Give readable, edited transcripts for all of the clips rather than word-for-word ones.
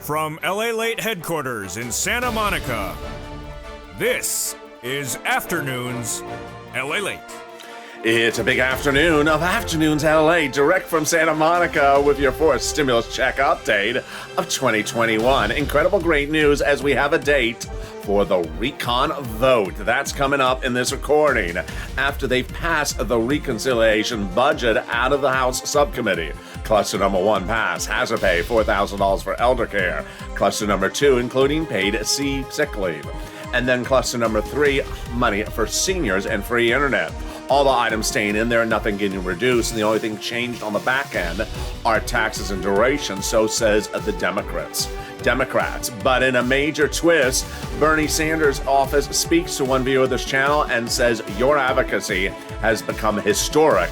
From Lalate headquarters in Santa Monica, this is Afternoons Lalate. It's a big afternoon of Afternoons LA, direct from Santa Monica with your fourth stimulus check update of 2021. Incredible great news as we have a date for the recon vote. That's coming up in this recording after they've passed the reconciliation budget out of the House subcommittee. Cluster number 1 pass, hazard pay, $4,000 for elder care. Cluster number 2, including paid sick leave. And then cluster number 3, money for seniors and free internet. All the items staying in there, nothing getting reduced, and the only thing changed on the back end are taxes and duration, so says the Democrats. But in a major twist, Bernie Sanders' office speaks to one viewer of this channel and says your advocacy has become historic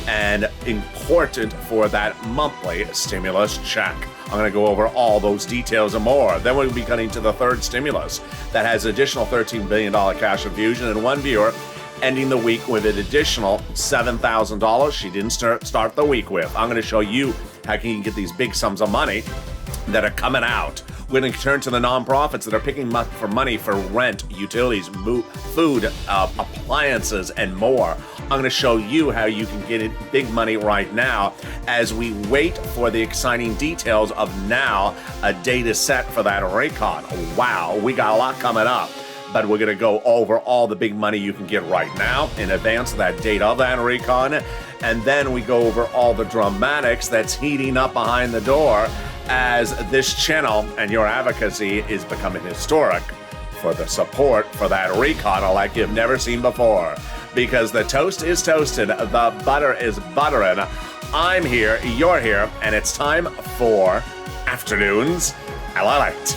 and important for that monthly stimulus check. I'm going to go over all those details and more. Then we'll be cutting to the third stimulus that has additional $13 billion cash infusion, and one viewer ending the week with an additional $7,000 she didn't start the week with. I'm going to show you how you can get these big sums of money that are coming out. We're going to turn to the nonprofits that are picking up for money for rent, utilities, food, appliances, and more. I'm going to show you how you can get big money right now as we wait for the exciting details of now a date is set for that recon. Wow, we got a lot coming up. But we're going to go over all the big money you can get right now in advance of that date of that recon. And then we go over all the dramatics that's heating up behind the door as this channel and your advocacy is becoming historic for the support for that recon like you've never seen before. Because the toast is toasted, the butter is buttering. I'm here, you're here, and it's time for Afternoons Lalate.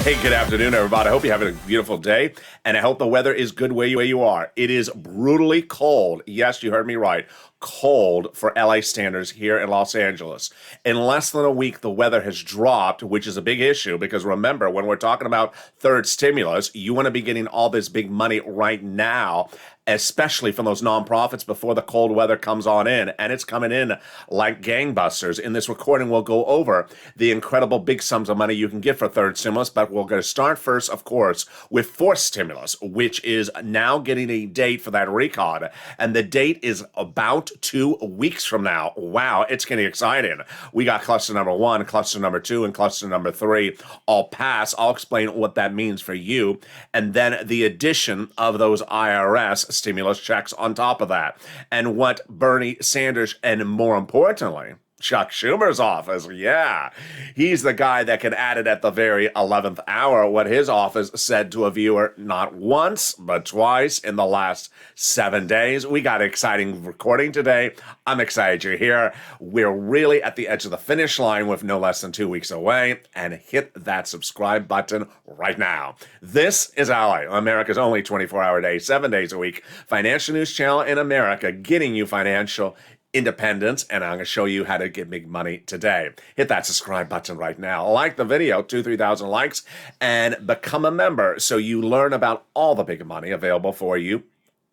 Hey, good afternoon, everybody. I hope you're having a beautiful day, and I hope the weather is good where you are. It is brutally cold. Yes, you heard me right. Cold for LA standards here in Los Angeles. In less than a week, the weather has dropped, which is a big issue because remember, when we're talking about third stimulus, you want to be getting all this big money right now, especially from those nonprofits before the cold weather comes on in, and it's coming in like gangbusters. In this recording, we'll go over the incredible big sums of money you can get for third stimulus, but we're going to start first, of course, with fourth stimulus, which is now getting a date for that recon, and the date is about 2 weeks from now. Wow, it's getting exciting. We got cluster number 1, cluster number 2, and cluster number 3 all pass. I'll explain what that means for you, and then the addition of those IRS stimulus checks on top of that. And what Bernie Sanders, and more importantly, Chuck Schumer's office, yeah, he's the guy that can add it at the very 11th hour, what his office said to a viewer not once, but twice in the last 7 days. We got an exciting recording today. I'm excited you're here. We're really at the edge of the finish line with no less than 2 weeks away, and hit that subscribe button right now. This is LA, America's only 24-hour day, 7 days a week, financial news channel in America, getting you financial independence, and I'm going to show you how to get big money today. Hit that subscribe button right now. Like the video, 2,000-3,000 likes, and become a member so you learn about all the big money available for you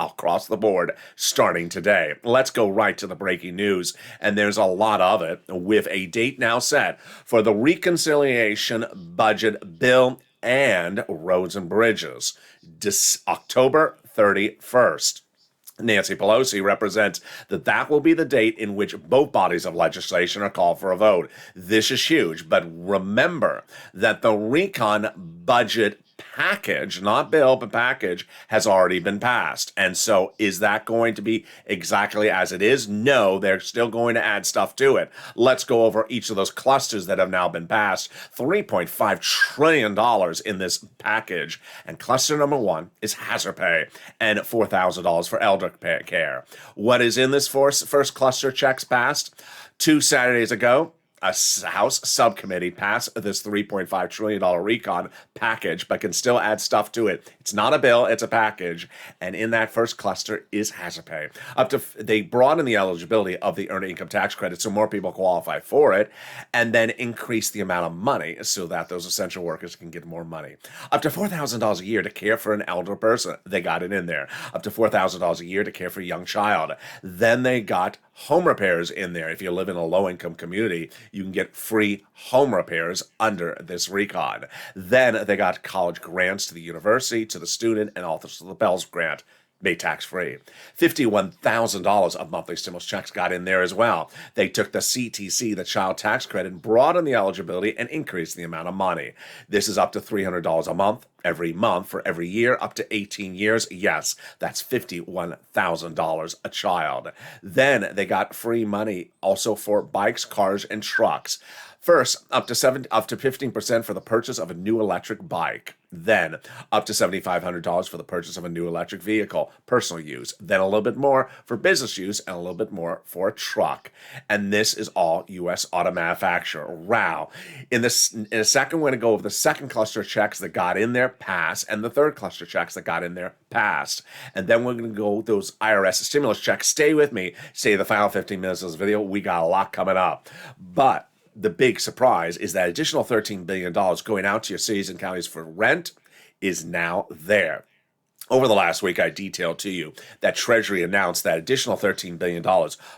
across the board starting today. Let's go right to the breaking news, and there's a lot of it, with a date now set for the reconciliation budget bill and roads and bridges, October 31st. Nancy Pelosi represents that will be the date in which both bodies of legislation are called for a vote. This is huge, but remember that the recon budget package, not bill, but package, has already been passed. And so is that going to be exactly as it is? No, they're still going to add stuff to it. Let's go over each of those clusters that have now been passed. $3.5 trillion in this package. And cluster number 1 is hazard pay and $4,000 for elder care. What is in this first cluster checks passed? 2 Saturdays ago, House subcommittee passed this $3.5 trillion recon package, but can still add stuff to it. It's not a bill, it's a package. And in that first cluster is hazard pay. They broaden the eligibility of the earned income tax credit so more people qualify for it, and then increase the amount of money so that those essential workers can get more money. Up to $4,000 a year to care for an elder person. They got it in there. Up to $4,000 a year to care for a young child. Then they got home repairs in there. If you live in a low-income community, you can get free home repairs under this recon. Then they got college grants to the university, to the student, and also the Pell Grant, made tax-free. $51,000 of monthly stimulus checks got in there as well. They took the CTC, the child tax credit, and broadened the eligibility and increased the amount of money. This is up to $300 a month, every month for every year, up to 18 years. Yes, that's $51,000 a child. Then they got free money also for bikes, cars, and trucks. First, up to 15% for the purchase of a new electric bike. Then, up to $7,500 for the purchase of a new electric vehicle, personal use. Then a little bit more for business use and a little bit more for a truck. And this is all U.S. auto manufacturer. Wow. In a second, we're going to go over the second cluster of checks that got in there, passed, and the third cluster of checks that got in there, passed. And then we're going to go those IRS stimulus checks. Stay with me. Stay the final 15 minutes of this video. We got a lot coming up. But the big surprise is that additional $13 billion going out to your cities and counties for rent is now there. Over the last week, I detailed to you that Treasury announced that additional $13 billion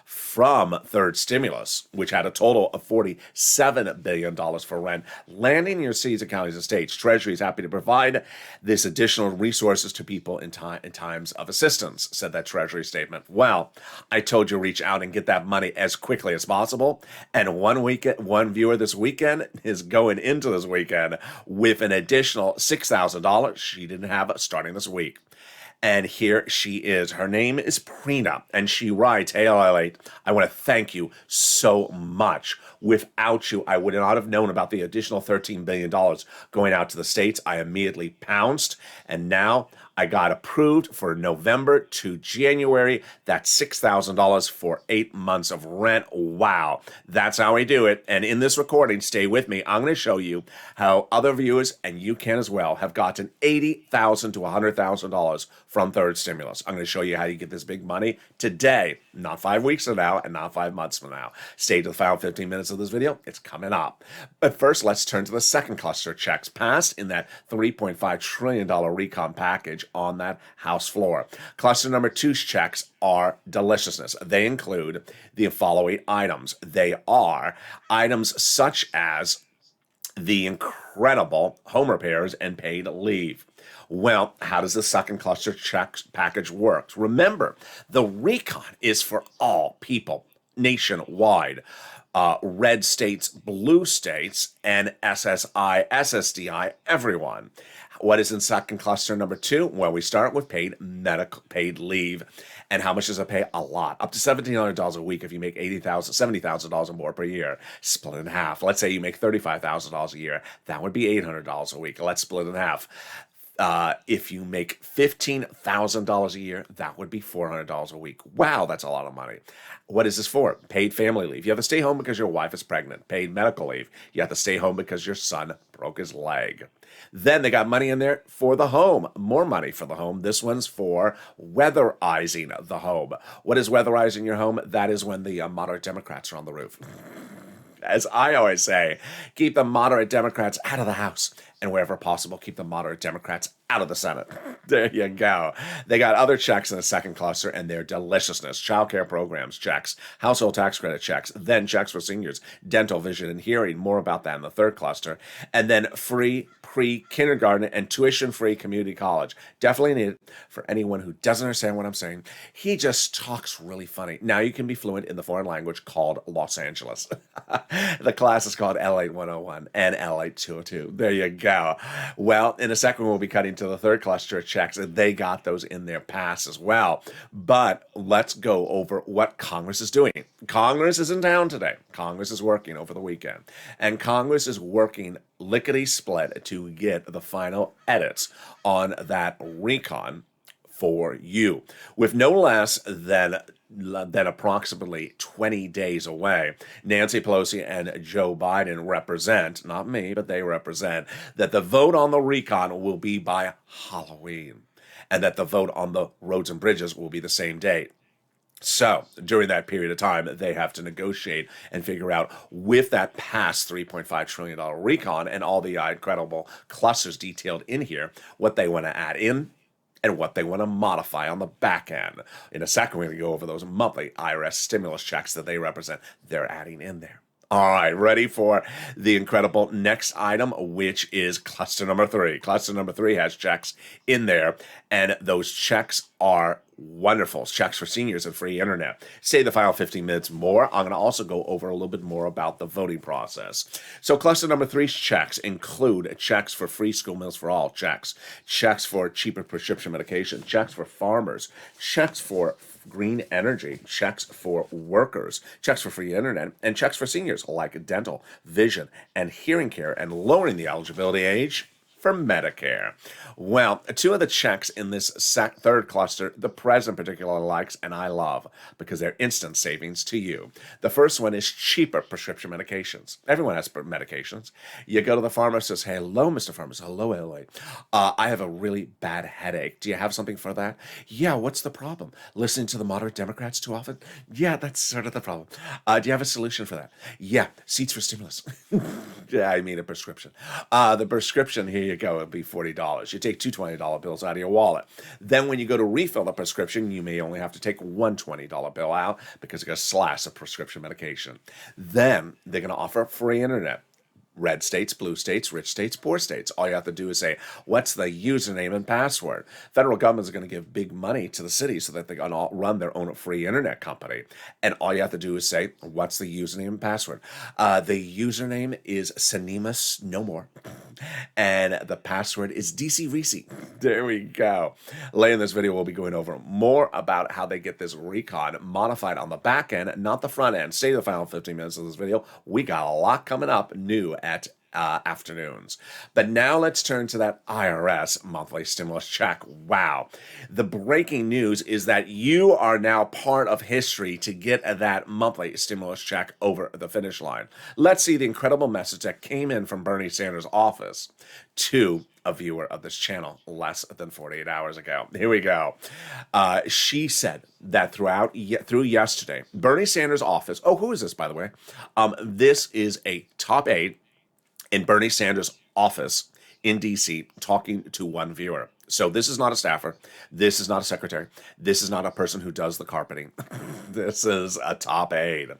from third stimulus, which had a total of $47 billion for rent, landing in your cities and counties and states. Treasury is happy to provide this additional resources to people in times of assistance, said that Treasury statement. Well, I told you reach out and get that money as quickly as possible. And one viewer this weekend is going into this weekend with an additional $6,000 she didn't have starting this week. And here she is. Her name is Prina, and she writes, "Hey, Lalate, I want to thank you so much. Without you, I would not have known about the additional $13 billion going out to the states. I immediately pounced, and now I got approved for November to January. That's $6,000 for 8 months of rent. Wow, that's how we do it. And in this recording, stay with me. I'm going to show you how other viewers, and you can as well, have gotten $80,000 to $100,000 from third stimulus. I'm going to show you how you get this big money today, not 5 weeks from now and not 5 months from now. Stay to the final 15 minutes of this video. It's coming up. But first, let's turn to the second cluster of checks passed in that $3.5 trillion recon package on that House floor. Cluster number 2's checks are deliciousness. They include the following items. They are items such as the incredible home repairs and paid leave. Well, how does the second cluster checks package work? Remember, the recon is for all people nationwide. Red states, blue states, and SSI, SSDI, everyone. What is in second cluster number 2? Well, we start with paid leave. And how much does it pay? A lot. Up to $1,700 a week if you make $70,000 or more per year. Split in half. Let's say you make $35,000 a year. That would be $800 a week. Let's split in half. If you make $15,000 a year, that would be $400 a week. Wow, that's a lot of money. What is this for? Paid family leave. You have to stay home because your wife is pregnant. Paid medical leave. You have to stay home because your son broke his leg. Then they got money in there for the home. More money for the home. This one's for weatherizing the home. What is weatherizing your home? That is when the moderate Democrats are on the roof. As I always say, keep the moderate Democrats out of the House. And wherever possible, keep the moderate Democrats out of the Senate. There you go. They got other checks in the second cluster, and they're deliciousness. Child care programs checks, household tax credit checks, then checks for seniors, dental, vision, and hearing. More about that in the third cluster. And then free pre-kindergarten and tuition-free community college. Definitely need it for anyone who doesn't understand what I'm saying. He just talks really funny. Now you can be fluent in the foreign language called Los Angeles. The class is called Lalate 101 and Lalate 202. There you go. Well, in a second, we'll be cutting to the third cluster of checks. They got those in their pass as well. But let's go over what Congress is doing. Congress is in town today. Congress is working over the weekend. And Congress is working lickety-split to get the final edits on that recon for you, with no less than than approximately 20 days away. Nancy Pelosi and Joe Biden represent, not me, but they represent, that the vote on the recon will be by Halloween, and that the vote on the roads and bridges will be the same date. So during that period of time, they have to negotiate and figure out, with that past $3.5 trillion recon and all the incredible clusters detailed in here, what they want to add in and what they want to modify on the back end. In a second, we're going to go over those monthly IRS stimulus checks that they represent. They're adding in there. All right, ready for the incredible next item, which is cluster number 3. Cluster number 3 has checks in there, and those checks are wonderful. Checks for seniors and free internet. Stay the final 15 minutes more. I'm going to also go over a little bit more about the voting process. So cluster number 3's checks include checks for free school meals for all, checks for cheaper prescription medication, checks for farmers, checks for green energy, checks for workers, checks for free internet, and checks for seniors like dental, vision, and hearing care, and lowering the eligibility age for Medicare. Well, 2 of the checks in this third cluster, the president particularly likes, and I love, because they're instant savings to you. The first one is cheaper prescription medications. Everyone has medications. You go to the pharmacist, hey, hello, Mr. Pharmacist. Hello, Ellie. I have a really bad headache. Do you have something for that? Yeah, what's the problem? Listening to the moderate Democrats too often? Yeah, that's sort of the problem. Do you have a solution for that? Yeah, seats for stimulus. Yeah, I mean a prescription. The prescription, here you go, it'll be $40. You take 2 $20 bills out of your wallet. Then when you go to refill the prescription, you may only have to take 1 $20 bill out because you're going to slash a prescription medication. Then they're going to offer free internet. Red states, blue states, rich states, poor states. All you have to do is say, what's the username and password? Federal government is going to give big money to the city so that they can all run their own free internet company. And all you have to do is say, what's the username and password? The username is Sanimas No More. And the password is DC Reese. There we go. Later in this video, we'll be going over more about how they get this recon modified on the back end, not the front end. Stay the final 15 minutes of this video. We got a lot coming up new at afternoons. But now let's turn to that IRS monthly stimulus check. Wow. The breaking news is that you are now part of history to get that monthly stimulus check over the finish line. Let's see the incredible message that came in from Bernie Sanders' office to a viewer of this channel less than 48 hours ago. Here we go. She said that through yesterday, Bernie Sanders' office, who is this, by the way? This is a top aide in Bernie Sanders' office in D.C. talking to one viewer. So this is not a staffer. This is not a secretary. This is not a person who does the carpeting. This is a top aide.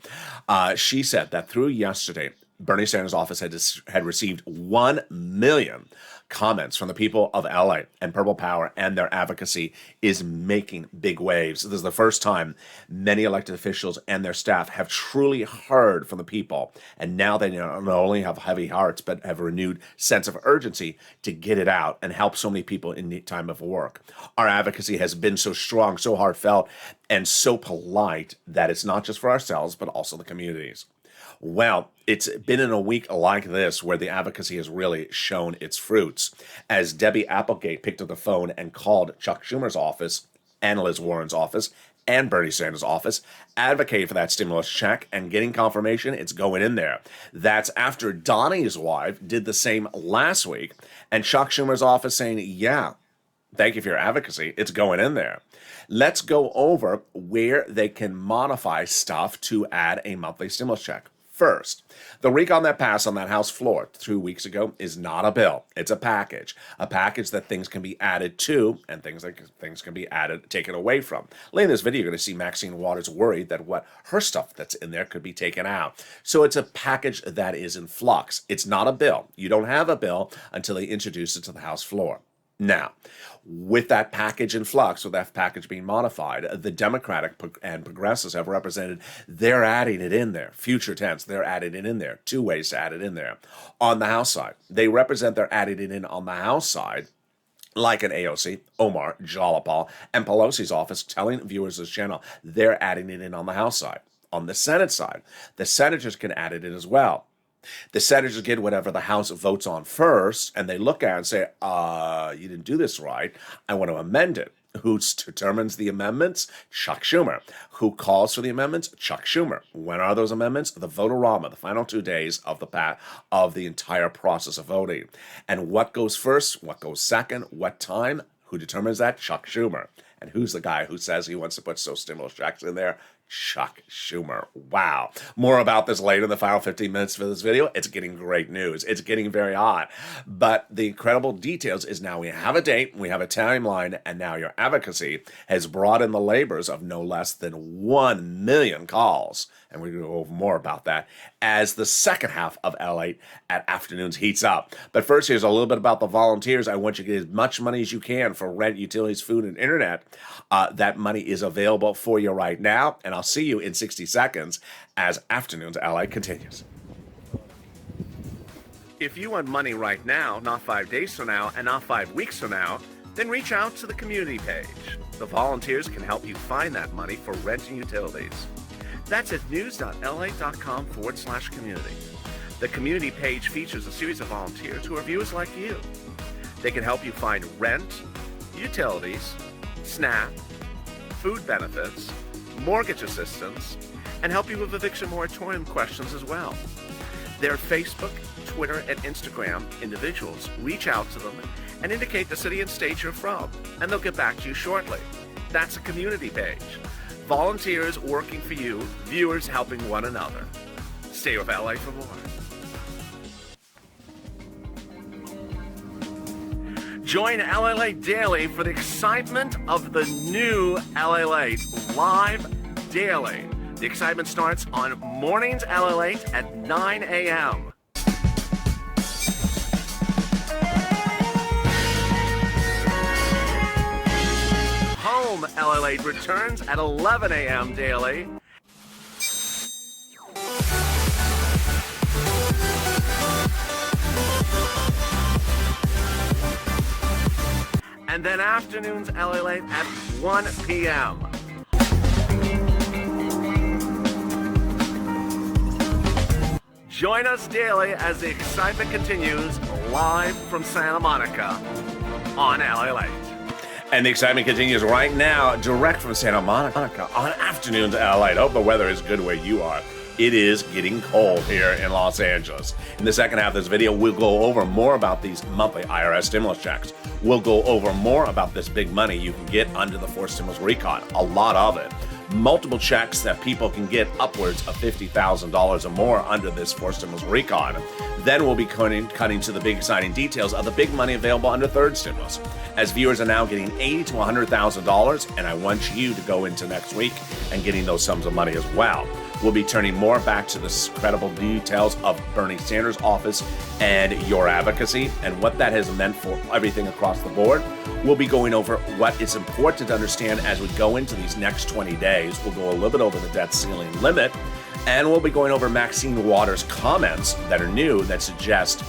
She said that through yesterday, Bernie Sanders' office had received 1 million comments from the people of LA, and Purple Power and their advocacy is making big waves. This is the first time many elected officials and their staff have truly heard from the people, and now they not only have heavy hearts, but have a renewed sense of urgency to get it out and help so many people in the time of work. Our advocacy has been so strong, so heartfelt, and so polite that it's not just for ourselves, but also the communities. Well, it's been in a week like this where the advocacy has really shown its fruits, as Debbie Applegate picked up the phone and called Chuck Schumer's office and Liz Warren's office and Bernie Sanders' office, advocating for that stimulus check and getting confirmation it's going in there. That's after Donnie's wife did the same last week, and Chuck Schumer's office saying, yeah, thank you for your advocacy, it's going in there. Let's go over where they can modify stuff to add a monthly stimulus check. First, the recon that passed on that House floor 2 weeks ago is not a bill. It's a package that things can be added to and things can be taken away from. Later in this video, you're going to see Maxine Waters worried that her stuff that's in there could be taken out. So it's a package that is in flux. It's not a bill. You don't have a bill until they introduce it to the House floor. Now, with that package in flux, with that package being modified, the Democratic and progressives have represented they're adding it in there. Future tense, they're adding it in there. 2 ways to add it in there. On the House side, they represent they're adding it in on the House side, like an AOC, Omar, Jalapal, and Pelosi's office telling viewers of this channel they're adding it in on the House side. On the Senate side, the senators can add it in as well. The senators get whatever the House votes on first, and they look at it and say, you didn't do this right. I want to amend it. Who determines the amendments? Chuck Schumer. Who calls for the amendments? Chuck Schumer. When are those amendments? The vote-a-rama, the final 2 days of the entire process of voting. And what goes first? What goes second? What time? Who determines that? Chuck Schumer. And who's the guy who says he wants to put those stimulus checks in there? Chuck Schumer. Wow. More about this later in the final 15 minutes for this video. It's getting great news. It's getting very hot. But the incredible details is now we have a date, we have a timeline, and now your advocacy has brought in the labors of no less than 1 million calls. And we're going to go over more about that as the second half of Lalate at Afternoons heats up. But first, here's a little bit about the volunteers. I want you to get as much money as you can for rent, utilities, food, and internet. That money is available for you right now. And I'll see you in 60 seconds as Afternoons Lalate continues. If you want money right now, not 5 days from now, and not 5 weeks from now, then reach out to the community page. The volunteers can help you find that money for rent and utilities. That's at news.la.com/community. The community page features a series of volunteers who are viewers like you. They can help you find rent, utilities, SNAP, food benefits, mortgage assistance, and help you with eviction moratorium questions as well. Their Facebook, Twitter, and Instagram individuals reach out to them and indicate the city and state you're from, and they'll get back to you shortly. That's a community page. Volunteers working for you, viewers helping one another. Stay with LA for more. Join Lalate Daily for the excitement of the new Lalate live daily. The excitement starts on mornings Lalate at 9 a.m. Home Lalate returns at 11 a.m. daily. And then Afternoons Lalate at 1 p.m. Join us daily as the excitement continues live from Santa Monica on Lalate. And the excitement continues right now, direct from Santa Monica on Afternoons Lalate. I hope the weather is good where you are. It is getting cold here in Los Angeles. In the second half of this video, we'll go over more about these monthly IRS stimulus checks. We'll go over more about this big money you can get under the forced stimulus recon, a lot of it. Multiple checks that people can get upwards of $50,000 or more under this forced stimulus recon. Then we'll be cutting to the big exciting details of the big money available under third stimulus, as viewers are now getting $80,000 to $100,000, and I want you to go into next week and getting those sums of money as well. We'll be turning more back to the credible details of Bernie Sanders' office and your advocacy and what that has meant for everything across the board. We'll be going over what is important to understand as we go into these next 20 days. We'll go a little bit over the debt ceiling limit, and we'll be going over Maxine Waters' comments that are new that suggest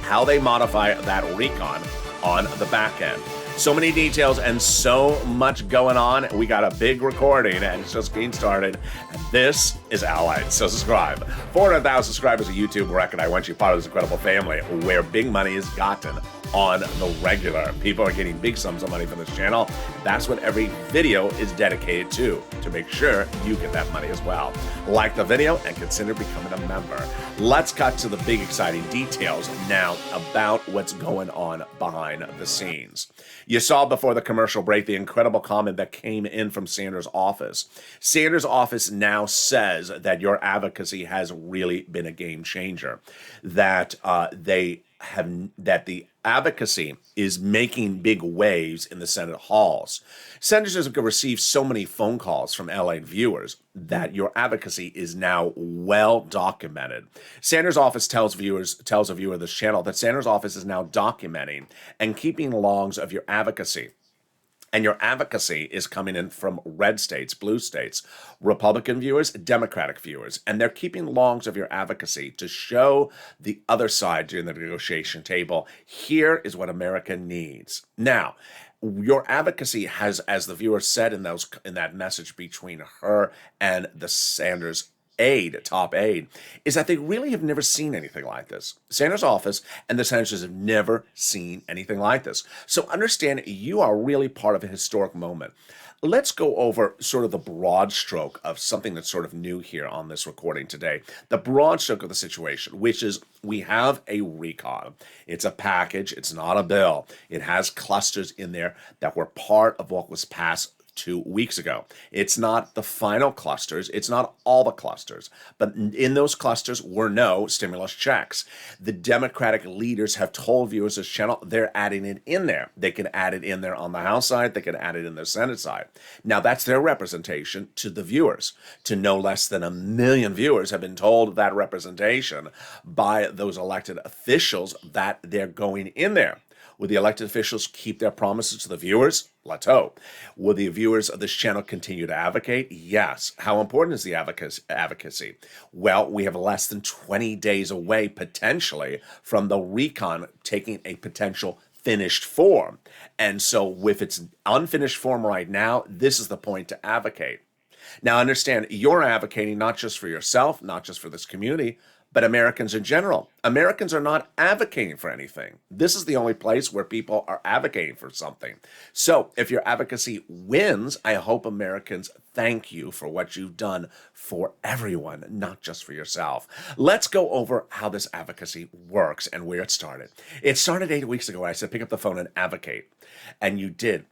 how they modify that recon on the back end. So many details and so much going on. We got a big recording and it's just getting started. And this is Lalate. So subscribe. 400,000 subscribers of YouTube record. I want you part of this incredible family where big money is gotten on the regular. People are getting big sums of money from this channel. That's what every video is dedicated to make sure you get that money as well. Like the video and consider becoming a member. Let's cut to the big exciting details now about what's going on behind the scenes. You saw before the commercial break the incredible comment that came in from Sanders' office. Sanders' office now says that your advocacy has really been a game changer, that the advocacy is making big waves in the Senate halls. Senators have received so many phone calls from LA viewers that your advocacy is now well documented. Sanders' office tells a viewer of this channel that Sanders' office is now documenting and keeping logs of your advocacy. And your advocacy is coming in from red states, blue states, Republican viewers, Democratic viewers, and they're keeping logs of your advocacy to show the other side during the negotiation table. Here is what America needs. Now, your advocacy has, as the viewer said in that message between her and the Sanders top aide, is that they really have never seen anything like this. Sanders' office and the senators have never seen anything like this. So understand you are really part of a historic moment. Let's go over sort of the broad stroke of something that's sort of new here on this recording today. The broad stroke of the situation, which is we have a recon. It's a package. It's not a bill. It has clusters in there that were part of what was passed 2 weeks ago. It's not the final clusters. It's not all the clusters. But in those clusters were no stimulus checks. The Democratic leaders have told viewers of this channel they're adding it in there. They can add it in there on the House side. They can add it in the Senate side. Now, that's their representation to the viewers. To no less than 1 million viewers have been told that representation by those elected officials that they're going in there. Will the elected officials keep their promises to the viewers? Let's hope. Will the viewers of this channel continue to advocate? Yes. How important is the advocacy? Well, we have less than 20 days away, potentially, from the recon taking a potential finished form. And so if it's unfinished form right now, this is the point to advocate. Now, understand, you're advocating not just for yourself, not just for this community, but Americans in general. Americans are not advocating for anything. This is the only place where people are advocating for something. So if your advocacy wins, I hope Americans thank you for what you've done for everyone, not just for yourself. Let's go over how this advocacy works and where it started. It started 8 weeks ago. I said, pick up the phone and advocate. And you did.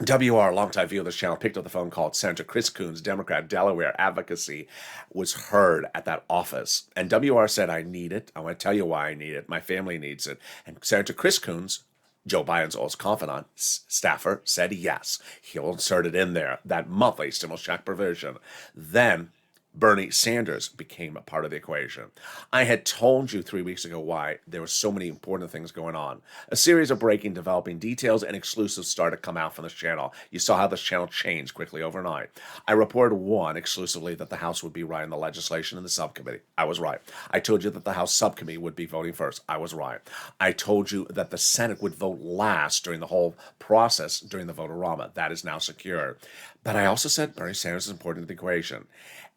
WR, longtime viewer of this channel, picked up the phone, called Senator Chris Coons, Democrat, Delaware. Advocacy was heard at that office. And WR said, I need it. I want to tell you why I need it. My family needs it. And Senator Chris Coons, Joe Biden's old confidant, staffer, said yes. He'll insert it in there, that monthly stimulus check provision. Then Bernie Sanders became a part of the equation. I had told you 3 weeks ago why there were so many important things going on. A series of breaking, developing details and exclusives started to come out from this channel. You saw how this channel changed quickly overnight. I reported one exclusively that the House would be writing the legislation in the subcommittee. I was right. I told you that the House subcommittee would be voting first. I was right. I told you that the Senate would vote last during the whole process during the vote-a-rama. That is now secured. But I also said Bernie Sanders is important to the equation.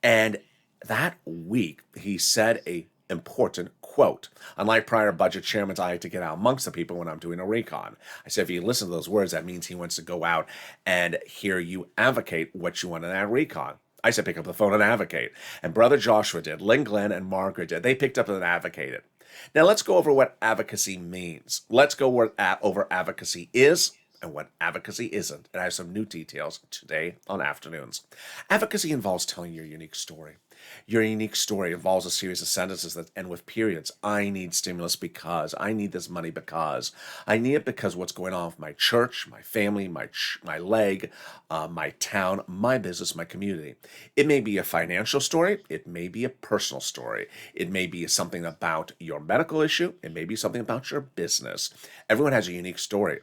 And that week, he said a important quote. Unlike prior budget chairmen, I like to get out amongst the people when I'm doing a recon. I said, if you listen to those words, that means he wants to go out and hear you advocate what you want in that recon. I said, pick up the phone and advocate. And Brother Joshua did. Lynn, Glenn, and Margaret did. They picked up and advocated. Now, let's go over what advocacy means. Let's go over advocacy is and what advocacy isn't. And I have some new details today on Afternoons. Advocacy involves telling your unique story. Your unique story involves a series of sentences that end with periods. I need stimulus because. I need this money because. I need it because what's going on with my church, my family, my leg, my town, my business, my community. It may be a financial story. It may be a personal story. It may be something about your medical issue. It may be something about your business. Everyone has a unique story.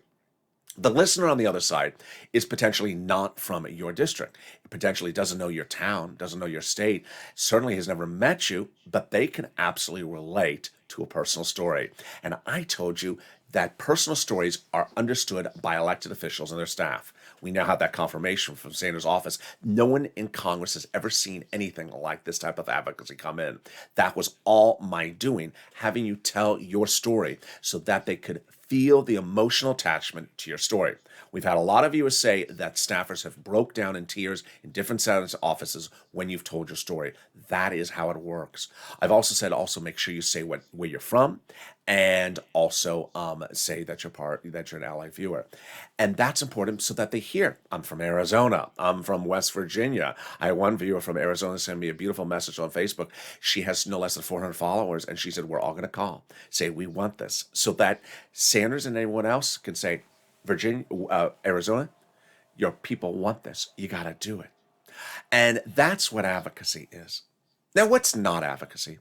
The listener on the other side is potentially not from your district. It potentially doesn't know your town, doesn't know your state, certainly has never met you, but they can absolutely relate to a personal story. And I told you that personal stories are understood by elected officials and their staff. We now have that confirmation from Sanders' office. No one in Congress has ever seen anything like this type of advocacy come in. That was all my doing, having you tell your story so that they could feel the emotional attachment to your story. We've had a lot of viewers say that staffers have broke down in tears in different Senate offices when you've told your story. That is how it works. I've also said make sure you say where you're from, and also say that you're an ally viewer. And that's important so that they hear, I'm from Arizona, I'm from West Virginia. I had one viewer from Arizona send me a beautiful message on Facebook. She has no less than 400 followers, and she said, we're all going to call, say we want this, so that Sanders and anyone else can say, Arizona, your people want this. You got to do it. And that's what advocacy is. Now, what's not advocacy?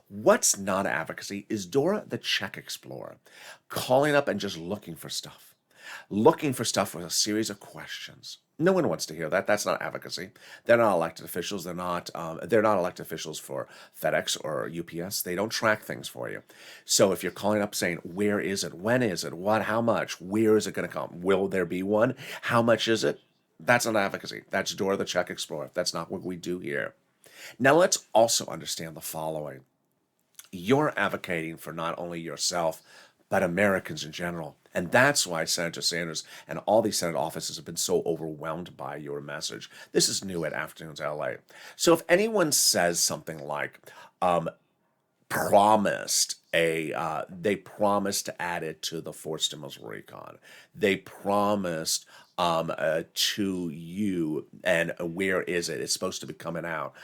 What's not advocacy is Dora the Check Explorer, calling up and just looking for stuff. Looking for stuff with a series of questions. No one wants to hear that. That's not advocacy. They're not elected officials. They're not elected officials for FedEx or UPS. They don't track things for you. So if you're calling up saying, where is it? When is it? What? How much? Where is it going to come? Will there be one? How much is it? That's not advocacy. That's Dora the Check Explorer. That's not what we do here. Now, let's also understand the following. You're advocating for not only yourself, but Americans in general. And that's why Senator Sanders and all these Senate offices have been so overwhelmed by your message. This is new at Afternoons LA. So if anyone says something like, they promised to add it to the forced stimulus recon. They promised to you, and where is it? It's supposed to be coming out.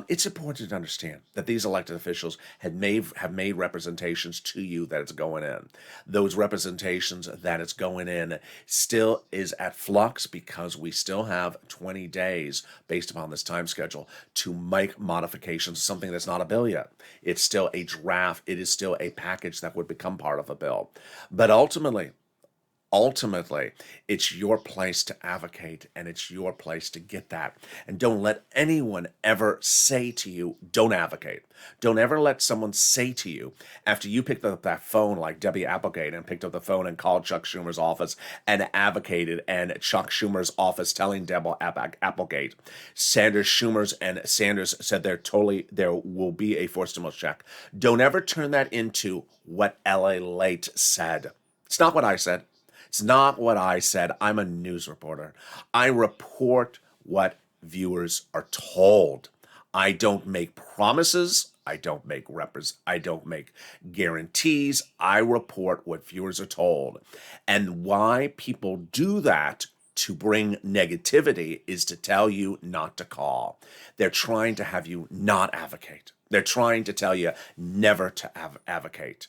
It's important to understand that these elected officials have made representations to you that it's going in. Those representations that it's going in still is at flux because we still have 20 days based upon this time schedule to make modifications to something that's not a bill yet. It's still a draft. It is still a package that would become part of a bill. But ultimately, it's your place to advocate, and it's your place to get that. And don't let anyone ever say to you, don't advocate. Don't ever let someone say to you, after you picked up that phone like Debbie Applegate and picked up the phone and called Chuck Schumer's office and advocated, and Chuck Schumer's office telling Debbie Applegate, Sanders said there will be a forced stimulus check. Don't ever turn that into what Lalate said. It's not what I said. It's not what I said. I'm a news reporter. I report what viewers are told. I don't make promises. I don't make guarantees. I report what viewers are told. And why people do that to bring negativity is to tell you not to call. They're trying to have you not advocate. They're trying to tell you never to advocate.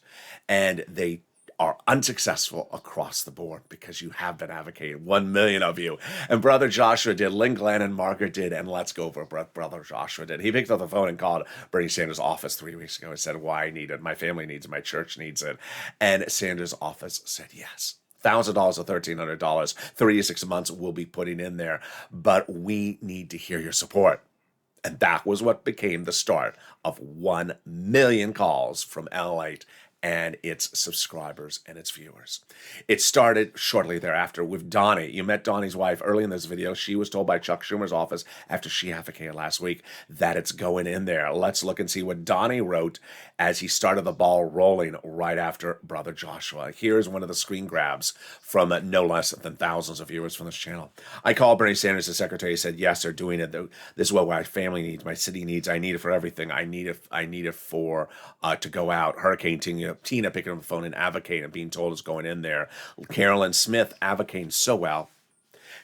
And they are unsuccessful across the board because you have been advocating. 1 million of you. And Brother Joshua did, Lynn Glenn and Margaret did, and let's go for Brother Joshua did. He picked up the phone and called Bernie Sanders' office 3 weeks ago and said, why I need it. My family needs it. My church needs it. And Sanders' office said yes. $1,000 or $1,300, 3 to 6 months we'll be putting in there. But we need to hear your support. And that was what became the start of 1 million calls from Lalate and its subscribers and its viewers. It started shortly thereafter with Donnie. You met Donnie's wife early in this video. She was told by Chuck Schumer's office after she advocated last week that it's going in there. Let's look and see what Donnie wrote as he started the ball rolling right after Brother Joshua. Here's one of the screen grabs from no less than thousands of viewers from this channel. I called Bernie Sanders, the secretary. He said, yes, they're doing it. This is what my family needs, my city needs. I need it for everything. I need it for to go out. Hurricane Tina picking up the phone and advocating and being told it's going in there. Carolyn Smith advocating so well.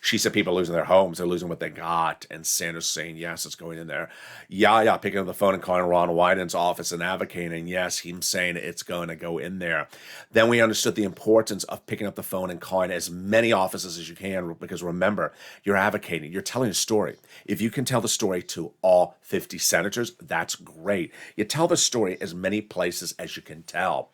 She said people are losing their homes. They're losing what they got. And Sanders saying, yes, it's going in there. Yaya picking up the phone and calling Ron Wyden's office and advocating. And yes, him saying it's going to go in there. Then we understood the importance of picking up the phone and calling as many offices as you can. Because remember, you're advocating. You're telling a story. If you can tell the story to all 50 senators, that's great. You tell the story as many places as you can tell.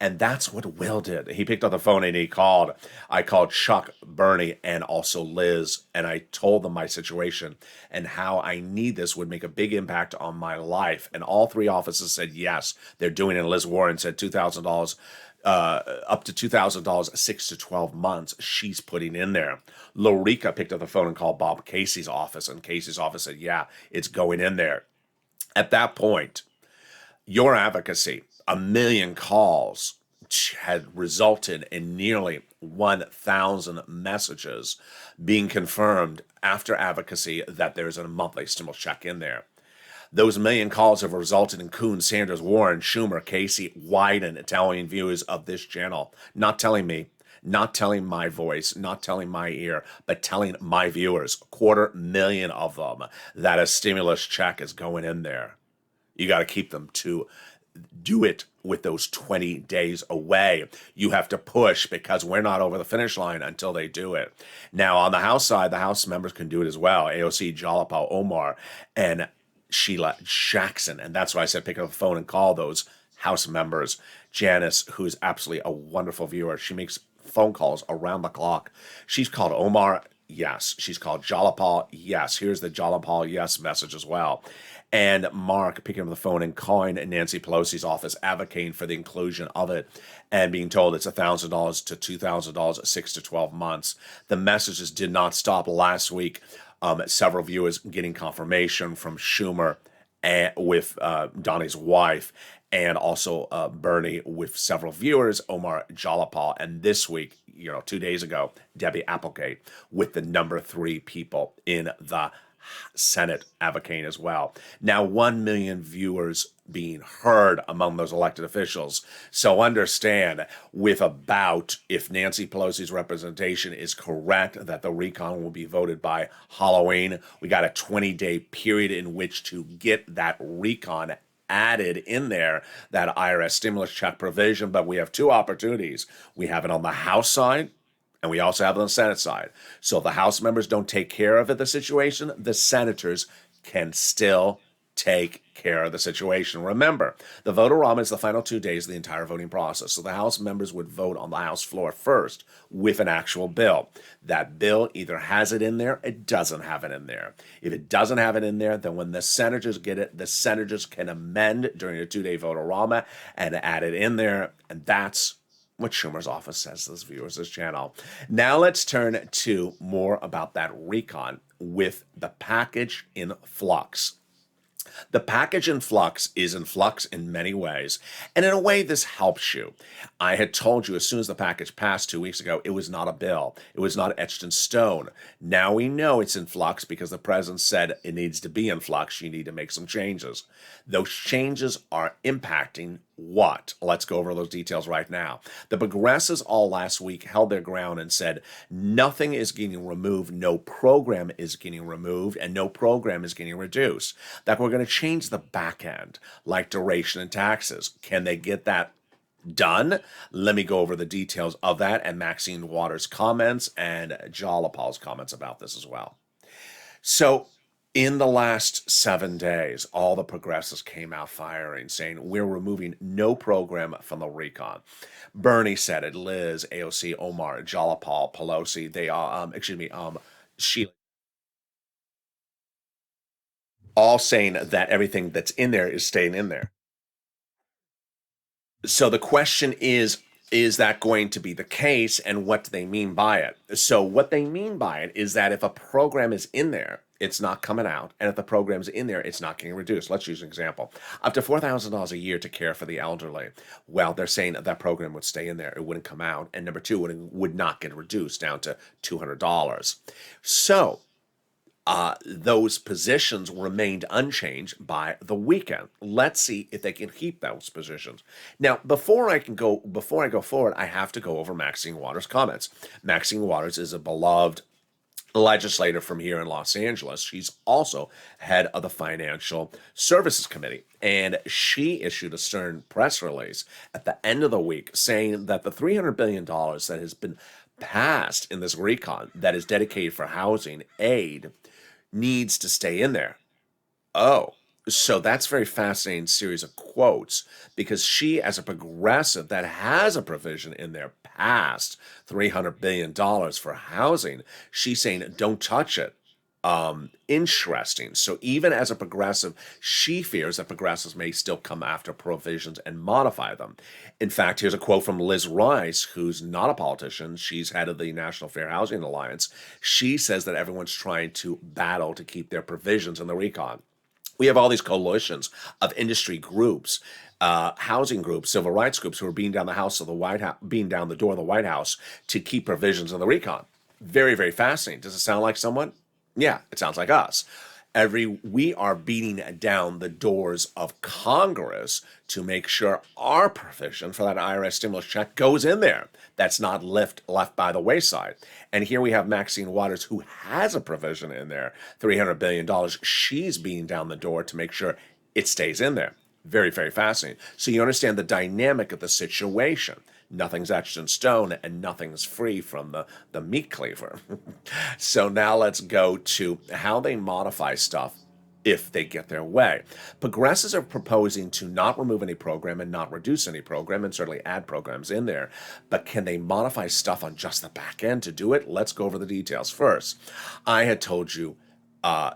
And that's what Will did. He picked up the phone and he called. I called Chuck, Bernie, and also Liz, and I told them my situation and how I need this would make a big impact on my life. And all 3 offices said yes, they're doing it. And Liz Warren said $2,000, up to $2,000, 6 to 12 months. She's putting in there. Lorica picked up the phone and called Bob Casey's office, and Casey's office said, yeah, it's going in there. At that point, your advocacy, 1 million calls, had resulted in nearly 1,000 messages being confirmed after advocacy that there's a monthly stimulus check in there. Those 1 million calls have resulted in Coon, Sanders, Warren, Schumer, Casey, Wyden, Italian viewers of this channel, not telling me, not telling my voice, not telling my ear, but telling my viewers, 250,000 of them, that a stimulus check is going in there. You got to keep them to do it with those 20 days away. You have to push because we're not over the finish line until they do it. Now, on the House side, the House members can do it as well. AOC, Jalapal Omar, and Sheila Jackson. And that's why I said pick up the phone and call those House members. Janice, who's absolutely a wonderful viewer, she makes phone calls around the clock. She's called Omar. Yes. She's called Jalapal. Yes. Here's the Jalapal yes message as well. And Mark picking up the phone and calling Nancy Pelosi's office, advocating for the inclusion of it and being told it's $1,000 to $2,000, 6 to 12 months. The messages did not stop last week. Several viewers getting confirmation from Schumer and with Donnie's wife, and also Bernie with several viewers, Omar Jalapal, and this week, 2 days ago, Debbie Applegate with the number 3 people in the Senate advocating as well. Now, 1 million viewers being heard among those elected officials. So understand, if Nancy Pelosi's representation is correct, that the recon will be voted by Halloween. We got a 20-day period in which to get that recon added in there, that IRS stimulus check provision, but we have 2 opportunities. We have it on the House side, and we also have it on the Senate side. So if the House members don't take care of the situation, the senators can still take care of the situation. Remember, the vote-a-rama is the final 2 days of the entire voting process. So the House members would vote on the House floor first with an actual bill. That bill either has it in there, it doesn't have it in there. If it doesn't have it in there, then when the senators get it, the senators can amend during a 2-day vote-a-rama and add it in there. And that's what Schumer's office says to his viewers, this channel. Now let's turn to more about that recon with the package in flux. The package in flux is in flux in many ways, and in a way this helps you. I had told you as soon as the package passed 2 weeks ago, it was not a bill. It was not etched in stone. Now we know it's in flux because the president said it needs to be in flux. You need to make some changes. Those changes are impacting what? Let's go over those details right now. The progressives all last week held their ground and said nothing is getting removed, no program is getting removed, and no program is getting reduced. That we're going to change the back end, like duration and taxes. Can they get that done? Let me go over the details of that and Maxine Waters' comments and Jalapal's comments about this as well. So, in the last 7 days, all the progressives came out firing, saying we're removing no program from the recon. Bernie said it, Liz, AOC, Omar, Jalapal, Pelosi, they are, Sheila, all saying that everything that's in there is staying in there. So the question is that going to be the case, and what do they mean by it? So what they mean by it is that if a program is in there, it's not coming out, and if the program's in there, it's not getting reduced. Let's use an example. Up to $4,000 a year to care for the elderly. Well, they're saying that program would stay in there. It wouldn't come out. And number 2, it would not get reduced down to $200. So those positions remained unchanged by the weekend. Let's see if they can keep those positions. Now, before I go forward, I have to go over Maxine Waters' comments. Maxine Waters is a beloved legislator from here in Los Angeles. She's also head of the Financial Services Committee, and she issued a stern press release at the end of the week saying that the $300 billion that has been passed in this recon that is dedicated for housing aid needs to stay in there. Oh, so that's a very fascinating series of quotes, because she, as a progressive that has a provision in there past $300 billion for housing, she's saying don't touch it. Interesting. So even as a progressive, she fears that progressives may still come after provisions and modify them. In fact, here's a quote from Liz Rice, who's not a politician. She's head of the National Fair Housing Alliance. She says that everyone's trying to battle to keep their provisions in the recon. We have all these coalitions of industry groups, housing groups, civil rights groups who are beating down the door of the White House to keep provisions in the recon. Very, very fascinating. Does it sound like someone? Yeah, it sounds like us. We are beating down the doors of Congress to make sure our provision for that IRS stimulus check goes in there. That's not left by the wayside. And here we have Maxine Waters, who has a provision in there, $300 billion. She's beating down the door to make sure it stays in there. Very, very fascinating. So you understand the dynamic of the situation. Nothing's etched in stone and nothing's free from the meat cleaver. So now let's go to how they modify stuff if they get their way. Progressives are proposing to not remove any program and not reduce any program, and certainly add programs in there. But can they modify stuff on just the back end to do it? Let's go over the details. First, I had told you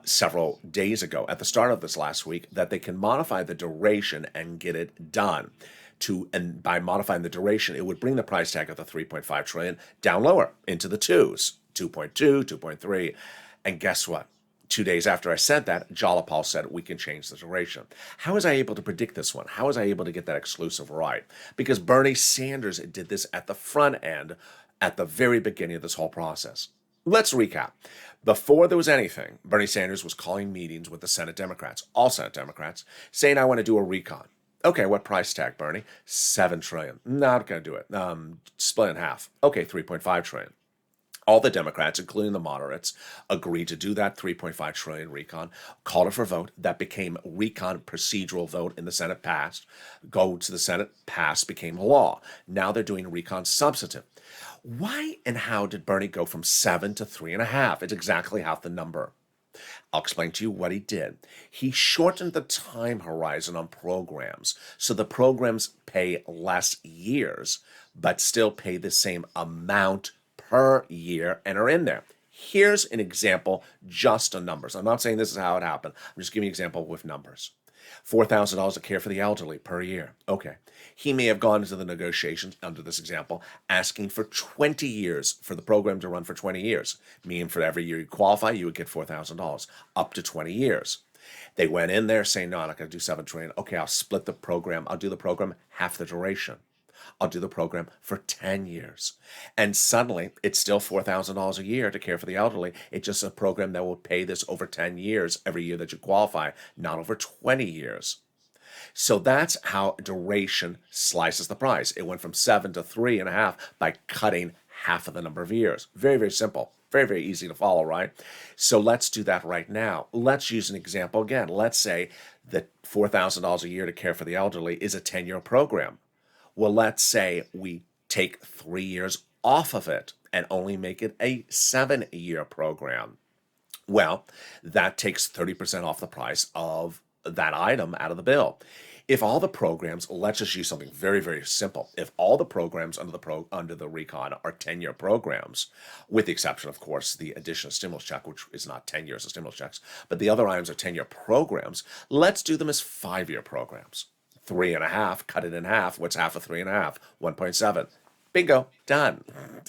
several days ago at the start of this last week that they can modify the duration and get it done. And by modifying the duration, it would bring the price tag of the $3.5 trillion down lower into the twos, 2.2, 2.3. And guess what? 2 days after I said that, Jalapal said, we can change the duration. How was I able to predict this one? How was I able to get that exclusive right? Because Bernie Sanders did this at the front end, at the very beginning of this whole process. Let's recap. Before there was anything, Bernie Sanders was calling meetings with the Senate Democrats, all Senate Democrats, saying, I want to do a recon. Okay, what price tag, Bernie? $7 trillion. Not going to do it. Split in half. Okay, $3.5 trillion. All the Democrats, including the moderates, agreed to do that $3.5 trillion recon, called it for vote. That became recon procedural vote in the Senate, passed. Go to the Senate, passed, became law. Now they're doing recon substantive. Why and how did Bernie go from 7 to 3.5? It's exactly half the number. I'll explain to you what he did. He shortened the time horizon on programs, so the programs pay less years, but still pay the same amount per year and are in there. Here's an example just on numbers. I'm not saying this is how it happened. I'm just giving you an example with numbers. $4,000 to care for the elderly per year. Okay. He may have gone into the negotiations under this example, asking for 20 years for the program to run for 20 years, meaning for every year you qualify, you would get $4,000 up to 20 years. They went in there saying, no, I'm not going to do $7 trillion. Okay, I'll split the program. I'll do the program half the duration. I'll do the program for 10 years. And suddenly, it's still $4,000 a year to care for the elderly. It's just a program that will pay this over 10 years every year that you qualify, not over 20 years. So that's how duration slices the price. It went from 7 to 3.5 by cutting half of the number of years. Very, very simple. Very, very easy to follow, right? So let's do that right now. Let's use an example again. Let's say that $4,000 a year to care for the elderly is a 10-year program. Well, let's say we take 3 years off of it and only make it a 7-year program. Well, that takes 30% off the price of that item out of the bill. If all the programs, let's just use something very, very simple. If all the programs under the recon are 10-year programs, with the exception, of course, the additional stimulus check, which is not 10 years of stimulus checks, but the other items are 10-year programs, let's do them as 5-year programs. 3.5, cut it in half. What's half of 3.5? 1.7. Bingo, done.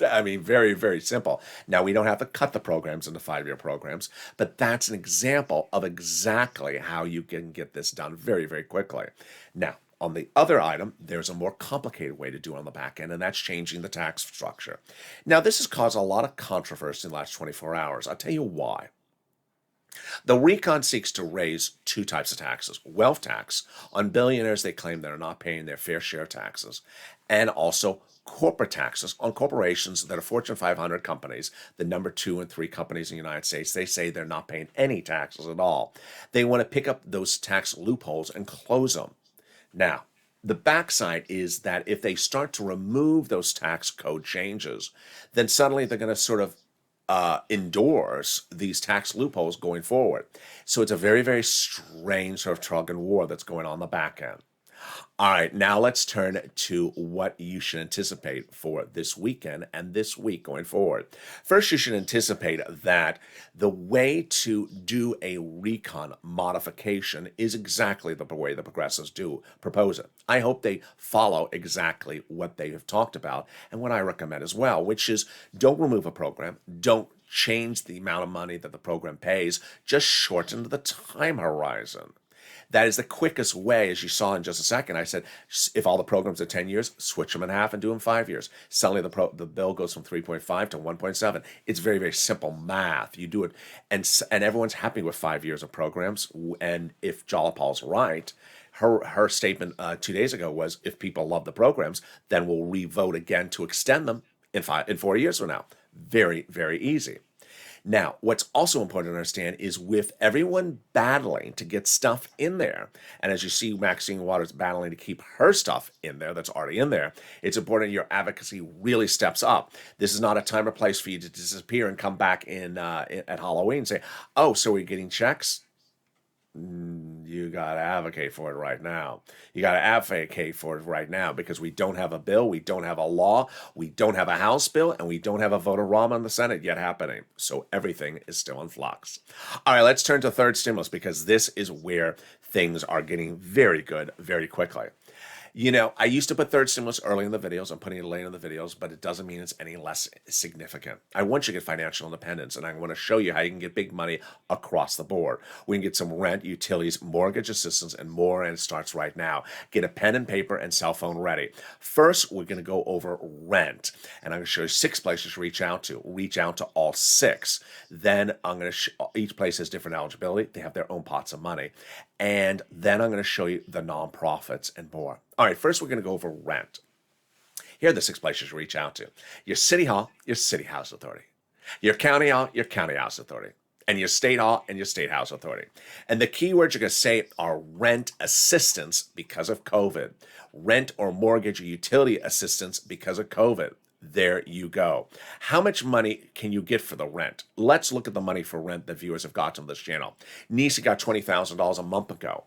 I mean, very, very simple. Now, we don't have to cut the programs into 5-year programs, but that's an example of exactly how you can get this done very, very quickly. Now, on the other item, there's a more complicated way to do it on the back end, and that's changing the tax structure. Now, this has caused a lot of controversy in the last 24 hours. I'll tell you why. The recon seeks to raise 2 types of taxes. Wealth tax on billionaires they claim that are not paying their fair share taxes, and also corporate taxes on corporations that are Fortune 500 companies, the number 2 and 3 companies in the United States. They say they're not paying any taxes at all. They want to pick up those tax loopholes and close them. Now, the backside is that if they start to remove those tax code changes, then suddenly they're going to sort of endorse these tax loopholes going forward. So it's a very, very strange sort of tug and war that's going on the back end. All right, now let's turn to what you should anticipate for this weekend and this week going forward. First, you should anticipate that the way to do a recon modification is exactly the way the progressives do propose it. I hope they follow exactly what they have talked about and what I recommend as well, which is don't remove a program, don't change the amount of money that the program pays, just shorten the time horizon. That is the quickest way, as you saw in just a second. I said, if all the programs are 10 years, switch them in half and do them 5 years. Suddenly the bill goes from 3.5 to 1.7. It's very, very simple math. You do it, and everyone's happy with 5 years of programs. And if Jalapal's right, her statement 2 days ago was, if people love the programs, then we'll re-vote again to extend them in 4 years from now. Very, very easy. Now, what's also important to understand is with everyone battling to get stuff in there, and as you see Maxine Waters battling to keep her stuff in there that's already in there, it's important your advocacy really steps up. This is not a time or place for you to disappear and come back at Halloween and say, oh, so we're getting checks? You got to advocate for it right now. You got to advocate for it right now because we don't have a bill, we don't have a law, we don't have a House bill, and we don't have a vote of Rama in the Senate yet happening. So everything is still in flux. All right, let's turn to third stimulus because this is where things are getting very good very quickly. You know, I used to put third stimulus early in the videos. I'm putting it later in the videos, but it doesn't mean it's any less significant. I want you to get financial independence, and I want to show you how you can get big money across the board. We can get some rent, utilities, mortgage assistance, and more, and it starts right now. Get a pen and paper and cell phone ready. First, we're going to go over rent, and I'm going to show you 6 places to reach out to. Reach out to all 6. Then I'm going to each place has different eligibility. They have their own pots of money. And then I'm going to show you the nonprofits and more. All right, first we're going to go over rent. Here are the 6 places to reach out to. Your city hall, your city house authority. Your county hall, your county house authority. And your state hall and your state house authority. And the key words you're going to say are rent assistance because of COVID. Rent or mortgage or utility assistance because of COVID. There you go. How much money can you get for the rent? Let's look at the money for rent that viewers have gotten on this channel. Nisi got $20,000 a month ago.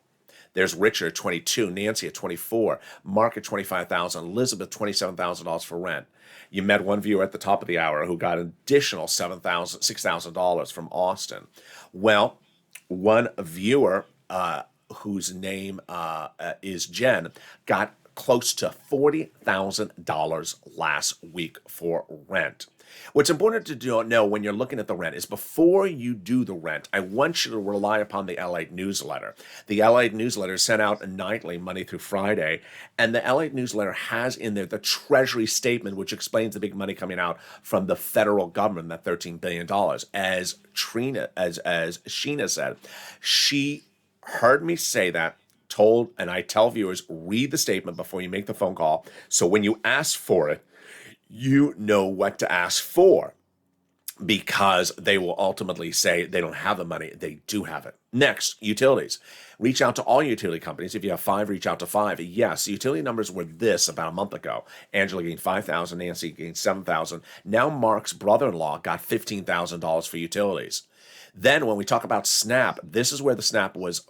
There's Richard at 22, Nancy at 24, Mark at 25,000, Elizabeth $27,000 for rent. You met one viewer at the top of the hour who got an additional $6,000 from Austin. Well, one viewer whose name is Jen got close to $40,000 last week for rent. What's important to know when you're looking at the rent is before you do the rent, I want you to rely upon the Lalate newsletter. The Lalate newsletter is sent out nightly, Monday through Friday, and the Lalate newsletter has in there the Treasury statement, which explains the big money coming out from the federal government, that $13 billion. As Sheena said, she heard me say that, and I tell viewers, read the statement before you make the phone call. So when you ask for it, you know what to ask for, because they will ultimately say they don't have the money. They do have it. Next, utilities. Reach out to all utility companies. If you have 5, reach out to 5. Yes, utility numbers were this about a month ago. Angela gained $5,000. Nancy gained $7,000. Now Mark's brother-in-law got $15,000 for utilities. Then when we talk about SNAP, this is where the SNAP was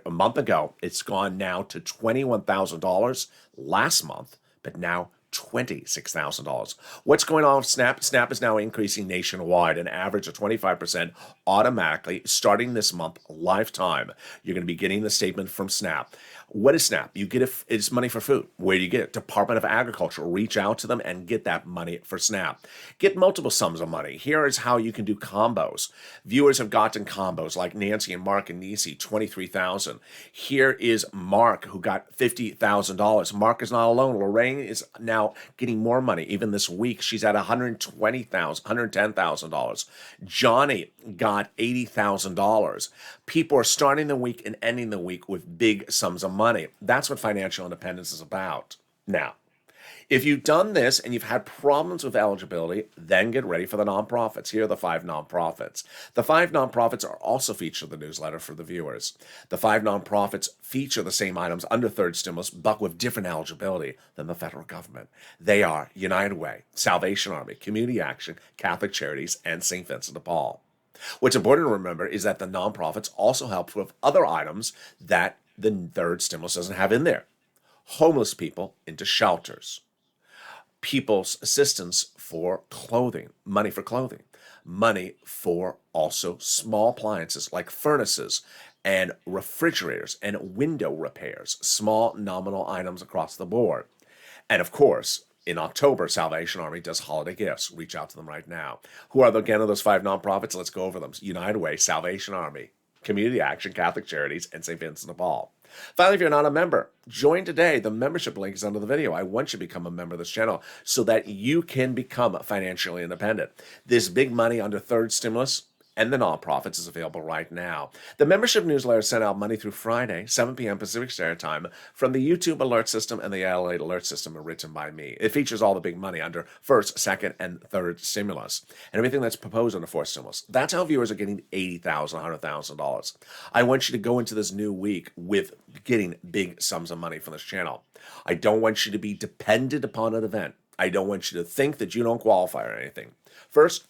a month ago. It's gone now to $21,000 last month, but now $26,000. What's going on with SNAP? SNAP is now increasing nationwide, an average of 25% automatically starting this month, lifetime. You're going to be getting the statement from SNAP. What is SNAP? You get it's money for food. Where do you get it? Department of Agriculture. Reach out to them and get that money for SNAP. Get multiple sums of money. Here is how you can do combos. Viewers have gotten combos like Nancy and Mark and Nisi, $23,000. Here is Mark, who got $50,000. Mark is not alone. Lorraine is now getting more money. Even this week, she's at $110,000. Johnny got $80,000. People are starting the week and ending the week with big sums of money. That's what financial independence is about. Now, if you've done this and you've had problems with eligibility, then get ready for the nonprofits. Here are the 5 nonprofits. The 5 nonprofits are also featured in the newsletter for the viewers. The 5 nonprofits feature the same items under third stimulus, but with different eligibility than the federal government. They are United Way, Salvation Army, Community Action, Catholic Charities, and St. Vincent de Paul. What's important to remember is that the nonprofits also help with other items that the third stimulus doesn't have in there. Homeless people into shelters. People's assistance for clothing, money for also small appliances like furnaces and refrigerators and window repairs, small nominal items across the board. And of course, in October, Salvation Army does holiday gifts. Reach out to them right now. Who are, again, of those 5 nonprofits? Let's go over them. United Way, Salvation Army, Community Action, Catholic Charities, and St. Vincent de Paul. Finally, if you're not a member, join today. The membership link is under the video. I want you to become a member of this channel so that you can become financially independent. This big money under third stimulus and the nonprofits is available right now. The membership newsletter is sent out Monday through Friday, 7 p.m. Pacific Standard Time, from the YouTube alert system and the Lalate alert system are written by me. It features all the big money under first, second, and third stimulus, and everything that's proposed under fourth stimulus. That's how viewers are getting $80,000, $100,000. I want you to go into this new week with getting big sums of money from this channel. I don't want you to be dependent upon an event. I don't want you to think that you don't qualify or anything. First,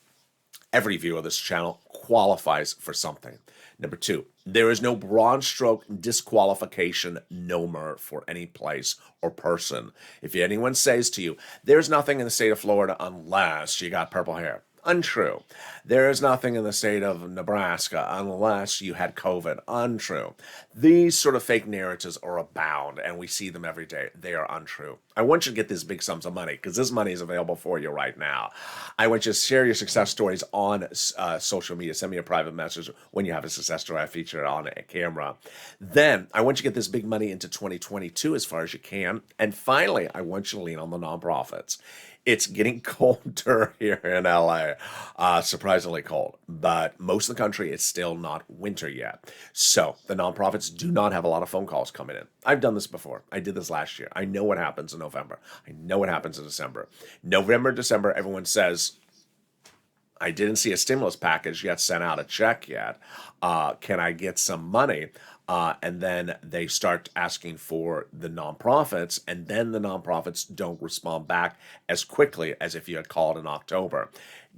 every viewer of this channel qualifies for something. Number 2, there is no broad stroke disqualification NOMER for any place or person. If anyone says to you, there's nothing in the state of Florida unless you got purple hair, Untrue. There is nothing in the state of Nebraska unless you had COVID. Untrue. These sort of fake narratives are abound, and we see them every day. They are untrue. I want you to get these big sums of money because this money is available for you right now. I want you to share your success stories on social media. Send me a private message when you have a success story. I feature it on a camera. Then I want you to get this big money into 2022 as far as you can. And finally, I want you to lean on the nonprofits. It's getting colder here in LA, surprisingly cold, but most of the country is still not winter yet. So the nonprofits do not have a lot of phone calls coming in. I've done this before. I did this last year. I know what happens in November. I know what happens in December. November, December, everyone says, I didn't see a stimulus package yet, sent out a check yet. Can I get some money? And then they start asking for the nonprofits, and then the nonprofits don't respond back as quickly as if you had called in October.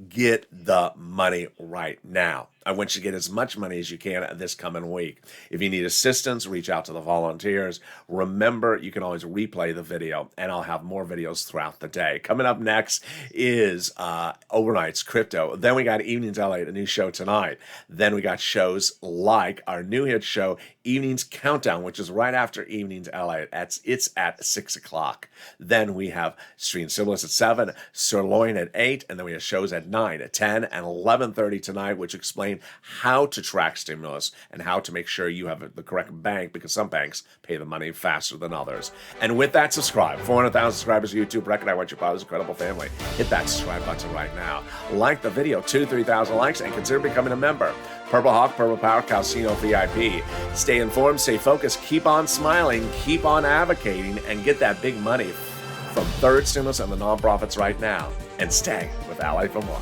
Get the money right now. I want you to get as much money as you can this coming week. If you need assistance, reach out to the volunteers. Remember, you can always replay the video, and I'll have more videos throughout the day. Coming up next is Overnight's Crypto. Then we got Evenings LA, a new show tonight. Then we got shows like our new hit show, Evenings Countdown, which is right after Evenings LA. It's at 6 o'clock. Then we have Stream Syphilis at 7, Sirloin at 8, and then we have shows at 9, at 10, and 11:30 tonight, which explain how to track stimulus and how to make sure you have the correct bank, because some banks pay the money faster than others. And with that, subscribe. 400,000 subscribers, YouTube record. I want you part of this incredible family. Hit that subscribe button right now. Like the video, 2,000-3,000 likes, and consider becoming a member. Purple Hawk, Purple Power, Calcino VIP. Stay informed, stay focused, keep on smiling, keep on advocating, and get that big money from third stimulus and the nonprofits right now. And stay with Ally for more.